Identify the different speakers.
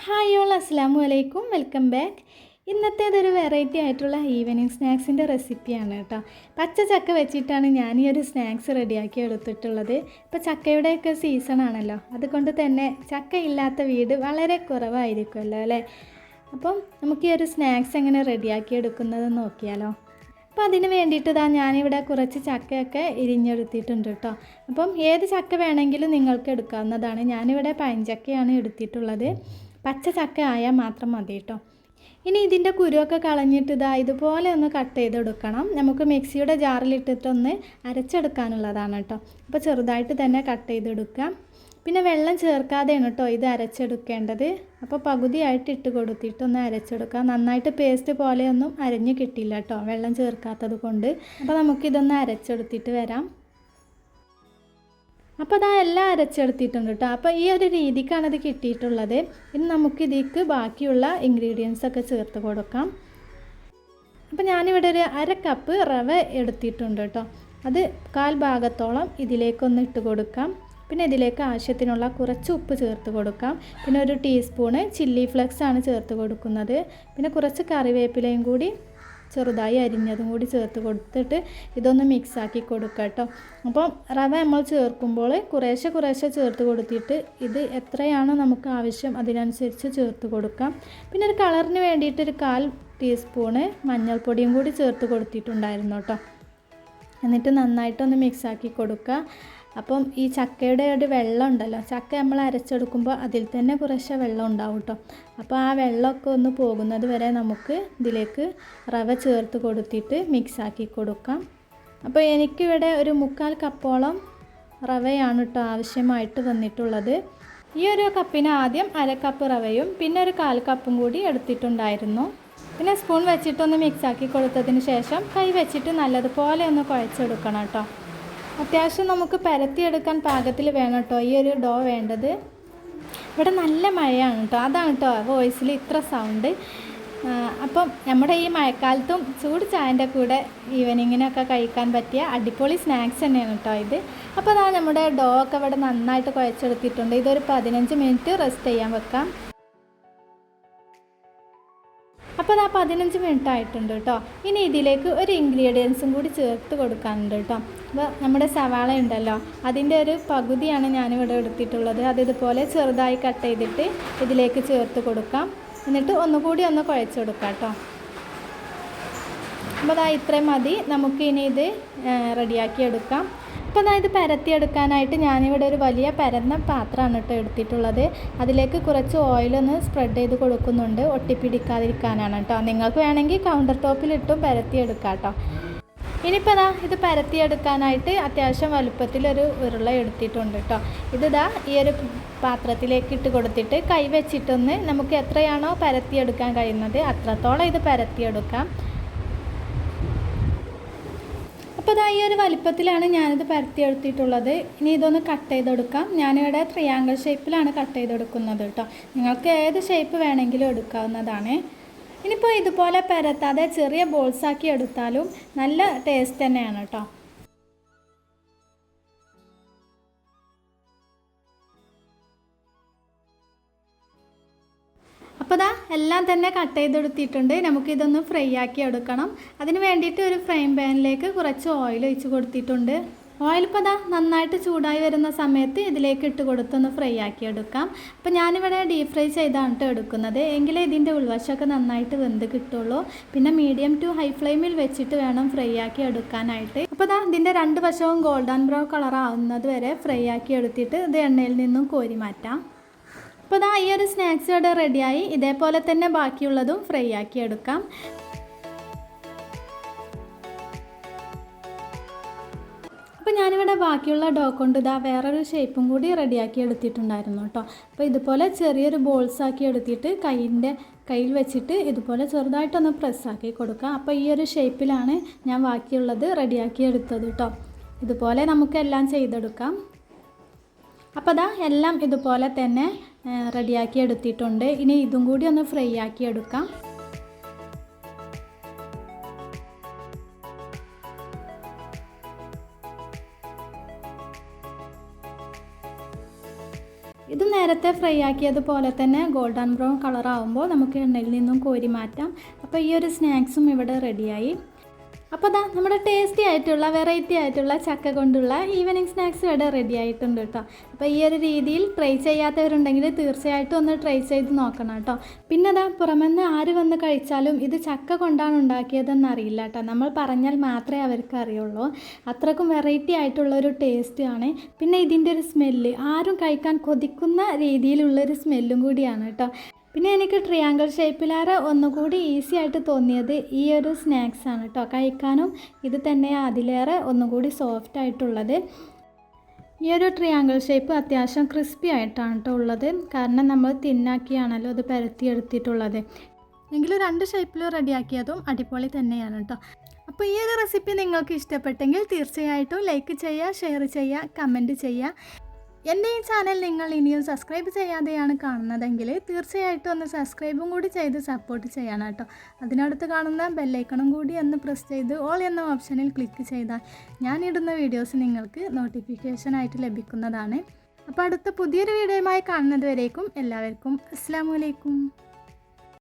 Speaker 1: Hi all അസ്സലാമു അലൈക്കും, welcome back. ഇന്നത്തേതൊരു variety ആയിട്ടുള്ള ഈവനിങ് സ്നാക്സിൻ്റെ റെസിപ്പിയാണ് കേട്ടോ. പച്ച ചക്ക വെച്ചിട്ടാണ് ഞാൻ ഈ ഒരു സ്നാക്സ് റെഡിയാക്കി എടുത്തിട്ടുള്ളത്. ഇപ്പോൾ ചക്കയുടെയൊക്കെ സീസൺ ആണല്ലോ, അതുകൊണ്ട് തന്നെ ചക്ക ഇല്ലാത്ത വീട് വളരെ കുറവായിരിക്കുമല്ലോ അല്ലേ. അപ്പം നമുക്ക് ഈ ഒരു സ്നാക്സ് എങ്ങനെ റെഡിയാക്കി എടുക്കുന്നത് നോക്കിയാലോ. അപ്പോൾ അതിന് വേണ്ടിയിട്ട് ഞാനിവിടെ കുറച്ച് ചക്കയൊക്കെ ഇരിഞ്ഞെടുത്തിട്ടുണ്ട് കേട്ടോ. അപ്പം ഏത് ചക്ക വേണമെങ്കിലും നിങ്ങൾക്ക് എടുക്കാവുന്നതാണ്. ഞാനിവിടെ പഴഞ്ചക്കയാണ് എടുത്തിട്ടുള്ളത്. പച്ച ചക്ക ആയാൽ മാത്രം മതി കേട്ടോ. ഇനി ഇതിൻ്റെ കുരുവൊക്കെ കളഞ്ഞിട്ട് ഇതുപോലെ ഒന്ന് കട്ട് ചെയ്തെടുക്കണം. നമുക്ക് മിക്സിയുടെ ജാറിലിട്ടിട്ടൊന്ന് അരച്ചെടുക്കാനുള്ളതാണ് കേട്ടോ. അപ്പോൾ ചെറുതായിട്ട് തന്നെ കട്ട് ചെയ്തെടുക്കാം. പിന്നെ വെള്ളം ചേർക്കാതെയാണ് കേട്ടോ ഇത് അരച്ചെടുക്കേണ്ടത്. അപ്പോൾ പകുതിയായിട്ട് ഇട്ട് കൊടുത്തിട്ടൊന്ന് അരച്ചെടുക്കാം. നന്നായിട്ട് പേസ്റ്റ് പോലെയൊന്നും അരഞ്ഞ് കിട്ടില്ല കേട്ടോ, വെള്ളം ചേർക്കാത്തത് കൊണ്ട്. അപ്പോൾ നമുക്കിതൊന്ന് അരച്ചെടുത്തിട്ട് വരാം. അപ്പോൾ എല്ലാം അരച്ചെടുത്തിട്ടുണ്ട് കേട്ടോ. അപ്പോൾ ഈ ഒരു രീതിക്കാണ് ഇത് കിട്ടിയിട്ടുള്ളത്. ഇനി നമുക്കിതിലേക്ക് ബാക്കിയുള്ള ഇൻഗ്രീഡിയൻസ് ഒക്കെ ചേർത്ത് കൊടുക്കാം. അപ്പോൾ ഞാനിവിടെ ഒരു 1/2 കപ്പ് റവ എടുത്തിട്ടുണ്ട് കേട്ടോ. അത് 1/4 ഭാഗത്തോളം ഇതിലേക്കൊന്ന് ഇട്ട് കൊടുക്കാം. പിന്നെ ഇതിലേക്ക് ആവശ്യത്തിനുള്ള കുറച്ച് ഉപ്പ് ചേർത്ത് കൊടുക്കാം. പിന്നെ ഒരു ടീസ്പൂണ് ചില്ലി ഫ്ലെക്സ് ആണ് ചേർത്ത് കൊടുക്കുന്നത്. പിന്നെ കുറച്ച് കറിവേപ്പിലയും കൂടി ചെറുതായി അരിഞ്ഞതും കൂടി ചേർത്ത് കൊടുത്തിട്ട് ഇതൊന്ന് മിക്സാക്കി കൊടുക്കുക കേട്ടോ. അപ്പം റവ നമ്മൾ ചേർക്കുമ്പോൾ കുറേശ്ശെ ചേർത്ത് കൊടുത്തിട്ട് ഇത് എത്രയാണോ നമുക്ക് ആവശ്യം അതിനനുസരിച്ച് ചേർത്ത് കൊടുക്കാം. പിന്നെ ഒരു കളറിന് വേണ്ടിയിട്ട് ഒരു 1/4 ടീസ്പൂണ് മഞ്ഞൾപ്പൊടിയും കൂടി ചേർത്ത് കൊടുത്തിട്ടുണ്ടായിരുന്നു കേട്ടോ. എന്നിട്ട് നന്നായിട്ടൊന്ന് മിക്സാക്കി കൊടുക്കുക. അപ്പം ഈ ചക്കയുടെ ഒരു വെള്ളം ഉണ്ടല്ലോ, ചക്ക നമ്മൾ അരച്ചെടുക്കുമ്പോൾ അതിൽ തന്നെ കുറച്ച് വെള്ളം ഉണ്ടാവും കേട്ടോ. അപ്പോൾ ആ വെള്ളമൊക്കെ ഒന്ന് പോകുന്നത് വരെ നമുക്ക് ഇതിലേക്ക് റവ ചേർത്ത് കൊടുത്തിട്ട് മിക്സാക്കി കൊടുക്കാം. അപ്പോൾ എനിക്കിവിടെ ഒരു 3/4 കപ്പോളം റവയാണ് കേട്ടോ ആവശ്യമായിട്ട് വന്നിട്ടുള്ളത്. ഈ ഒരു കപ്പിന് ആദ്യം 1/2 കപ്പ് റവയും പിന്നെ ഒരു 1/4 കപ്പും കൂടി എടുത്തിട്ടുണ്ടായിരുന്നു. പിന്നെ സ്പൂൺ വെച്ചിട്ടൊന്ന് മിക്സാക്കി കൊടുത്തതിന് ശേഷം കൈ വെച്ചിട്ട് നല്ലതുപോലെ ഒന്ന് കുഴച്ചെടുക്കണം കേട്ടോ. അത്യാവശ്യം നമുക്ക് പരത്തിയെടുക്കാൻ പാകത്തിൽ വേണം കേട്ടോ ഈ ഒരു ഡോ വേണ്ടത്. ഇവിടെ നല്ല മഴയാണ് കേട്ടോ, അതാണ് കേട്ടോ വോയിസിൽ ഇത്ര സൗണ്ട്. അപ്പം നമ്മുടെ ഈ മഴക്കാലത്തും ചൂട് ചായൻ്റെ കൂടെ ഈവനിങ്ങിനൊക്കെ കഴിക്കാൻ പറ്റിയ അടിപൊളി സ്നാക്സ് തന്നെയാണ് കേട്ടോ ഇത്. അപ്പോൾ നമ്മുടെ ഡോ ഒക്കെ ഇവിടെ നന്നായിട്ട് കുഴച്ചെടുത്തിട്ടുണ്ട്. ഇതൊരു 15 മിനിറ്റ് റെസ്റ്റ് ചെയ്യാൻ വെക്കാം. അപ്പോൾ 15 മിനിറ്റ് ആയിട്ടുണ്ട് കേട്ടോ. ഇനി ഇതിലേക്ക് ഒരു ഇൻഗ്രീഡിയൻസും കൂടി ചേർത്ത് കൊടുക്കാനുണ്ട് കേട്ടോ. അപ്പോൾ നമ്മുടെ സവാള ഉണ്ടല്ലോ, അതിൻ്റെ ഒരു പകുതിയാണ് ഞാനിവിടെ എടുത്തിട്ടുള്ളത്. അത് ഇതുപോലെ ചെറുതായി കട്ട് ചെയ്തിട്ട് ഇതിലേക്ക് ചേർത്ത് കൊടുക്കാം. എന്നിട്ട് ഒന്നുകൂടി ഒന്ന് കുഴച്ചെടുക്കാം കേട്ടോ. അപ്പോൾ ഇത്രയും മതി. നമുക്ക് ഇനി ഇത് റെഡിയാക്കി എടുക്കാം. അപ്പോൾ ഇത് പരത്തിയെടുക്കാനായിട്ട് ഞാനിവിടെ ഒരു വലിയ പരന്ന പാത്രമാണ് കേട്ടോ എടുത്തിട്ടുള്ളത്. അതിലേക്ക് കുറച്ച് ഓയിലൊന്ന് സ്പ്രെഡ് ചെയ്ത് കൊടുക്കുന്നുണ്ട്, ഒട്ടിപ്പിടിക്കാതിരിക്കാനാണ് കേട്ടോ. നിങ്ങൾക്ക് വേണമെങ്കിൽ കൗണ്ടർ ടോപ്പിലിട്ടും പരത്തിയെടുക്കാം കേട്ടോ. ഇനിയിപ്പോൾ ഇത് പരത്തിയെടുക്കാനായിട്ട് അത്യാവശ്യം വലുപ്പത്തിലൊരു ഉരുള എടുത്തിട്ടുണ്ട് കേട്ടോ. ഈ ഒരു പാത്രത്തിലേക്ക് ഇട്ട് കൊടുത്തിട്ട് കൈ വെച്ചിട്ടൊന്ന് നമുക്ക് എത്രയാണോ പരത്തിയെടുക്കാൻ കഴിയുന്നത് അത്രത്തോളം ഇത് പരത്തിയെടുക്കാം. അപ്പോൾ ഈ ഒരു വലിപ്പത്തിലാണ് ഞാനിത് പരത്തിയെടുത്തിട്ടുള്ളത്. ഇനി ഇതൊന്ന് കട്ട് ചെയ്തെടുക്കാം. ഞാനിവിടെ ട്രയാങ്കിൾ ഷേപ്പിലാണ് കട്ട് ചെയ്തെടുക്കുന്നത് കേട്ടോ. നിങ്ങൾക്ക് ഏത് ഷേപ്പ് വേണമെങ്കിലും എടുക്കാവുന്നതാണ്. ഇനിയിപ്പോൾ ഇതുപോലെ പരത്താതെ ചെറിയ ബോൾസാക്കി എടുത്താലും നല്ല ടേസ്റ്റ് തന്നെയാണ് കേട്ടോ. അപ്പോൾ എല്ലാം തന്നെ കട്ട് ചെയ്തെടുത്തിട്ടുണ്ട്. നമുക്കിതൊന്ന് ഫ്രൈ ആക്കി എടുക്കണം. അതിന് വേണ്ടിയിട്ട് ഒരു ഫ്രൈ പാനിലേക്ക് കുറച്ച് ഓയിൽ ഒഴിച്ച് കൊടുത്തിട്ടുണ്ട്. ഓയിൽ ഇപ്പോൾ നന്നായിട്ട് ചൂടായി വരുന്ന സമയത്ത് ഇതിലേക്ക് ഇട്ട് കൊടുത്തൊന്ന് ഫ്രൈ ആക്കി എടുക്കാം. അപ്പോൾ ഞാനിവിടെ ഡീപ് ഫ്രൈ ചെയ്താണ് എടുക്കുന്നത്, എങ്കിലേ ഇതിൻ്റെ ഉൾവശമൊക്കെ നന്നായിട്ട് വെന്ത് കിട്ടുള്ളൂ. പിന്നെ മീഡിയം ടു ഹൈ ഫ്ലെയിമിൽ വെച്ചിട്ട് വേണം ഫ്രൈ ആക്കി എടുക്കാനായിട്ട്. അപ്പോൾ ഇതിൻ്റെ 2 വശവും ഗോൾഡൻ ബ്രൗൺ കളർ ആവുന്നത് വരെ ഫ്രൈ ആക്കി എടുത്തിട്ട് ഇത് എണ്ണയിൽ നിന്നും കോരി മാറ്റാം. അപ്പോൾ ഈ ഒരു സ്നാക്സ് ഇവിടെ റെഡിയായി. ഇതേപോലെ തന്നെ ബാക്കിയുള്ളതും ഫ്രൈ ആക്കി എടുക്കാം. അപ്പോൾ ഞാനിവിടെ ബാക്കിയുള്ള ഡോ കൊണ്ട് വേറൊരു ഷേപ്പും കൂടി റെഡിയാക്കി എടുത്തിട്ടുണ്ടായിരുന്നു കേട്ടോ. അപ്പോൾ ഇതുപോലെ ചെറിയൊരു ബോൾസാക്കി എടുത്തിട്ട് കയ്യിൽ വെച്ചിട്ട് ഇതുപോലെ ചെറുതായിട്ടൊന്ന് പ്രസ്സാക്കി കൊടുക്കുക. അപ്പോൾ ഈ ഒരു ഷേപ്പിലാണ് ഞാൻ ബാക്കിയുള്ളത് റെഡിയാക്കി എടുത്തത് കേട്ടോ. ഇതുപോലെ നമുക്കെല്ലാം ചെയ്തെടുക്കാം. അപ്പോൾ എല്ലാം ഇതുപോലെ തന്നെ റെഡിയാക്കി എടുത്തിട്ടുണ്ട്. ഇനി ഇതും കൂടി ഒന്ന് ഫ്രൈ ആക്കി എടുക്കാം.
Speaker 2: ഇത് നേരത്തെ
Speaker 1: ഫ്രൈ ആക്കിയതുപോലെ തന്നെ ഗോൾഡൻ ബ്രൗൺ കളറാകുമ്പോൾ നമുക്ക് എണ്ണയിൽ നിന്നും കോരി മാറ്റാം. അപ്പോൾ ഈ ഒരു സ്നാക്സും ഇവിടെ റെഡിയായി. അപ്പോൾ ദാ നമ്മുടെ ടേസ്റ്റി ആയിട്ടുള്ള വെറൈറ്റി ആയിട്ടുള്ള ചക്ക കൊണ്ടുള്ള ഈവനിങ് സ്നാക്സ് ഇവിടെ റെഡി ആയിട്ടുണ്ട് കേട്ടോ. അപ്പോൾ ഈ ഒരു രീതിയിൽ ട്രൈ ചെയ്യാത്തവരുണ്ടെങ്കിൽ തീർച്ചയായിട്ടും ഒന്ന് ട്രൈ ചെയ്ത് നോക്കണം കേട്ടോ. പിന്നെ ദാ പുറമെന്ന് ആര് വന്ന് കഴിച്ചാലും ഇത് ചക്ക കൊണ്ടാണ് ഉണ്ടാക്കിയതെന്ന് അറിയില്ല കേട്ടോ. നമ്മൾ പറഞ്ഞാൽ മാത്രമേ അവർക്ക് അറിയുള്ളൂ. അത്രക്കും വെറൈറ്റി ആയിട്ടുള്ളൊരു ടേസ്റ്റാണ്. പിന്നെ ഇതിൻ്റെ ഒരു സ്മെല്ല് ആരും കഴിക്കാൻ കൊതിക്കുന്ന രീതിയിലുള്ളൊരു സ്മെല്ലും കൂടിയാണ് കേട്ടോ. പിന്നെ എനിക്ക് ട്രയാങ്കിൾ ഷേപ്പിലേറെ ഒന്നുകൂടി ഈസി ആയിട്ട് തോന്നിയത് ഈ ഒരു സ്നാക്സാണ് കേട്ടോ. കഴിക്കാനും ഇത് തന്നെ അതിലേറെ ഒന്നുകൂടി സോഫ്റ്റ് ആയിട്ടുള്ളത്. ഈ ഒരു ട്രയാങ്കിൾ ഷേപ്പ് അത്യാവശ്യം ക്രിസ്പി ആയിട്ടാണ് കേട്ടോ ഉള്ളത്. കാരണം നമ്മൾ തിന്നാക്കിയാണല്ലോ അത് പരത്തിയെടുത്തിട്ടുള്ളത്. എങ്കിലും 2 ഷേപ്പിലും റെഡിയാക്കിയതും അടിപൊളി തന്നെയാണ് കേട്ടോ. അപ്പോൾ ഈ ഒരു റെസിപ്പി നിങ്ങൾക്ക് ഇഷ്ടപ്പെട്ടെങ്കിൽ തീർച്ചയായിട്ടും ലൈക്ക് ചെയ്യുക, ഷെയർ ചെയ്യുക, കമൻറ്റ് ചെയ്യുക. എൻ്റെ ഈ ചാനൽ നിങ്ങൾ ഇനിയും സബ്സ്ക്രൈബ് ചെയ്യാതെയാണ് കാണുന്നതെങ്കിൽ തീർച്ചയായിട്ടും ഒന്ന് സബ്സ്ക്രൈബും കൂടി ചെയ്ത് സപ്പോർട്ട് ചെയ്യണം കേട്ടോ. അതിനടുത്ത് കാണുന്ന ബെല്ലൈക്കണും കൂടി ഒന്ന് പ്രസ് ചെയ്ത് ഓൾ എന്ന ഓപ്ഷനിൽ ക്ലിക്ക് ചെയ്താൽ ഞാനിടുന്ന വീഡിയോസ് നിങ്ങൾക്ക് നോട്ടിഫിക്കേഷനായിട്ട് ലഭിക്കുന്നതാണ്. അപ്പോൾ അടുത്ത പുതിയൊരു വീഡിയോയുമായി കാണുന്നത് വരേക്കും എല്ലാവർക്കും അസ്സലാമു അലൈക്കും.